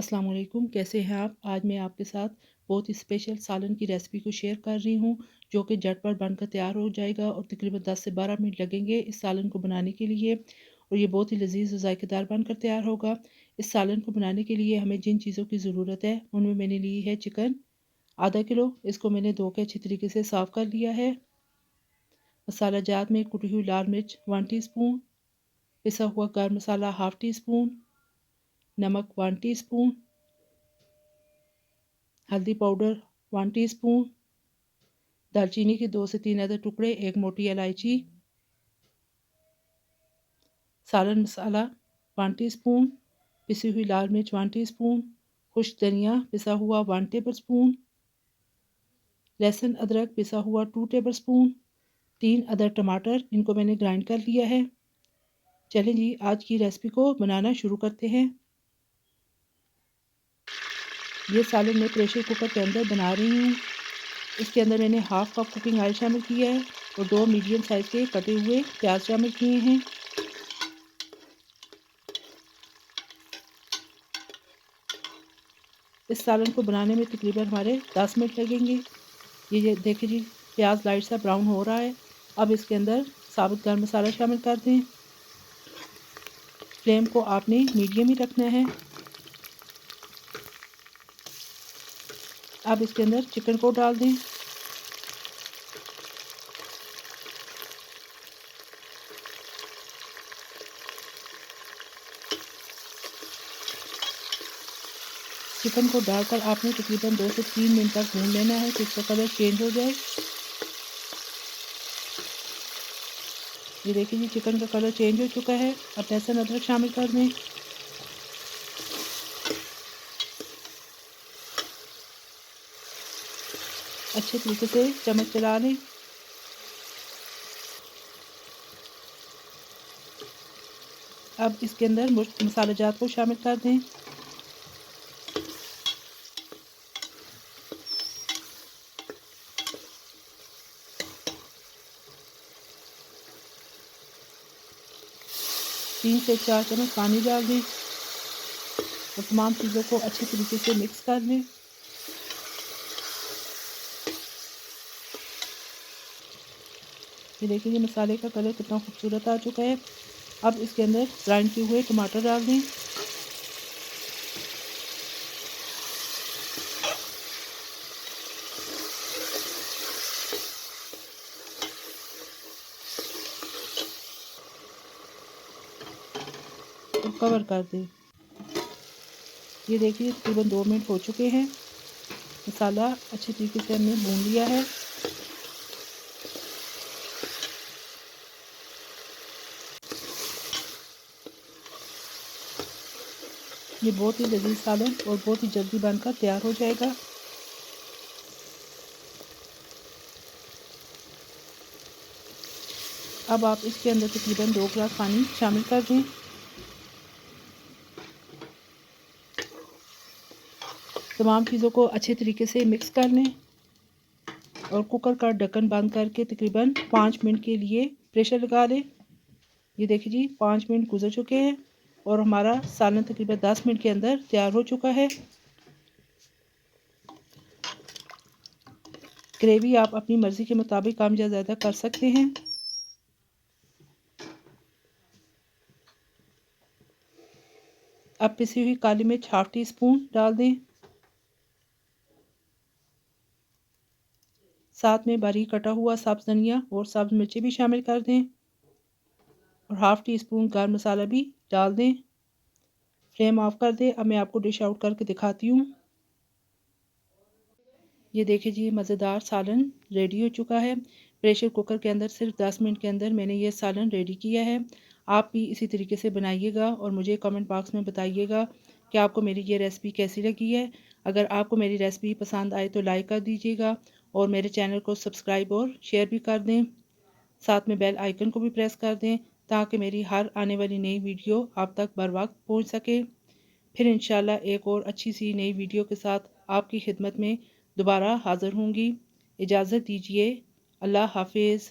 अस्सलाम वालेकुम, कैसे हैं आप? आज मैं आपके साथ बहुत ही स्पेशल सालन की रेसिपी को शेयर कर रही हूँ, जो कि झटपट बनकर तैयार हो जाएगा और तकरीबन 10 से 12 मिनट लगेंगे इस सालन को बनाने के लिए और ये बहुत ही लज़ीज़ और ज़ायकेदार बनकर तैयार होगा। इस सालन को बनाने के लिए हमें जिन चीज़ों की ज़रूरत है, उनमें मैंने ली है चिकन आधा किलो, इसको मैंने धो के अच्छी तरीके से साफ़ कर लिया है। मसाला जात में कुटी हुई लाल मिर्च 1 टीस्पून, पिसा हुआ गरम मसाला हाफ़ टी स्पून, नमक 1 टीस्पून, हल्दी पाउडर 1 टीस्पून, दालचीनी के 2 से 3 अदद टुकड़े, एक मोटी इलायची, सालन मसाला 1 टीस्पून, पिसी हुई लाल मिर्च 1 टीस्पून, खुश्क धनिया पिसा हुआ 1 टेबलस्पून, लहसुन अदरक पिसा हुआ 2 टेबलस्पून, 3 अदद टमाटर, इनको मैंने ग्राइंड कर लिया है। चलें जी, आज की रेसिपी को बनाना शुरू करते हैं। ये सालन मैं प्रेशर कुकर के अंदर बना रही हूँ। इसके अंदर मैंने हाफ़ कप कुकिंग ऑयल शामिल किया है और 2 मीडियम साइज़ के कटे हुए प्याज शामिल किए हैं। इस सालन को बनाने में तकरीबन हमारे 10 मिनट लगेंगे। ये देखिए जी, प्याज लाइट सा ब्राउन हो रहा है। अब इसके अंदर साबुत गरम मसाला शामिल कर दें। फ्लेम को आपने मीडियम ही रखना है। अब इसके अंदर चिकन को डाल दें। चिकन को डालकर आपने तकरीबन 2 से 3 मिनट तक भून लेना है कि इसका कलर चेंज हो जाए। ये देखिए जी, चिकन का कलर चेंज हो चुका है। अब लहसुन अदरक शामिल कर दें। अच्छे तरीके से चम्मच चला लें। अब इसके अंदर मसाला जात को शामिल कर दें। तीन से 4 चम्मच पानी डाल दें और तमाम चीज़ों को अच्छे तरीके से मिक्स कर लें। ये देखिए, ये मसाले का कलर कितना खूबसूरत आ चुका है। अब इसके अंदर ग्राइंड किए हुए टमाटर डाल दें। और कवर कर दें। ये देखिए, तकरीबन 2 मिनट हो चुके हैं। मसाला अच्छे तरीके से हमने भून लिया है। ये बहुत ही लज़ीज़ सालन और बहुत ही जल्दी बनकर तैयार हो जाएगा। अब आप इसके अंदर तकरीबन 2 गिलास पानी शामिल कर दें। तमाम चीज़ों को अच्छे तरीके से मिक्स कर लें और कुकर का ढक्कन बंद करके तकरीबन 5 मिनट के लिए प्रेशर लगा लें। ये देखिए जी, 5 मिनट गुजर चुके हैं और हमारा सालन तकरीबन 10 मिनट के अंदर तैयार हो चुका है। ग्रेवी आप अपनी मर्ज़ी के मुताबिक कम या ज़्यादा कर सकते हैं। अब पिसी हुई काली मिर्च हाफ़ टी स्पून डाल दें। साथ में बारीक कटा हुआ सब्ज़ धनिया और सब्ज़ मिर्ची भी शामिल कर दें और हाफ़ टी स्पून गरम मसाला भी डाल दें। फ्लेम ऑफ कर दें। अब मैं आपको डिश आउट करके दिखाती हूँ। ये देखिए जी, मज़ेदार सालन रेडी हो चुका है। प्रेशर कुकर के अंदर सिर्फ 10 मिनट के अंदर मैंने ये सालन रेडी किया है। आप भी इसी तरीके से बनाइएगा और मुझे कमेंट बॉक्स में बताइएगा कि आपको मेरी ये रेसिपी कैसी लगी है। अगर आपको मेरी रेसिपी पसंद आए तो लाइक कर दीजिएगा और मेरे चैनल को सब्सक्राइब और शेयर भी कर दें। साथ में बेल आइकन को भी प्रेस कर दें ताकि मेरी हर आने वाली नई वीडियो आप तक बर वक्त पहुँच सके। फिर इंशाल्लाह एक और अच्छी सी नई वीडियो के साथ आपकी खिदमत में दोबारा हाज़िर होंगी। इजाज़त दीजिए। अल्लाह हाफ़िज़।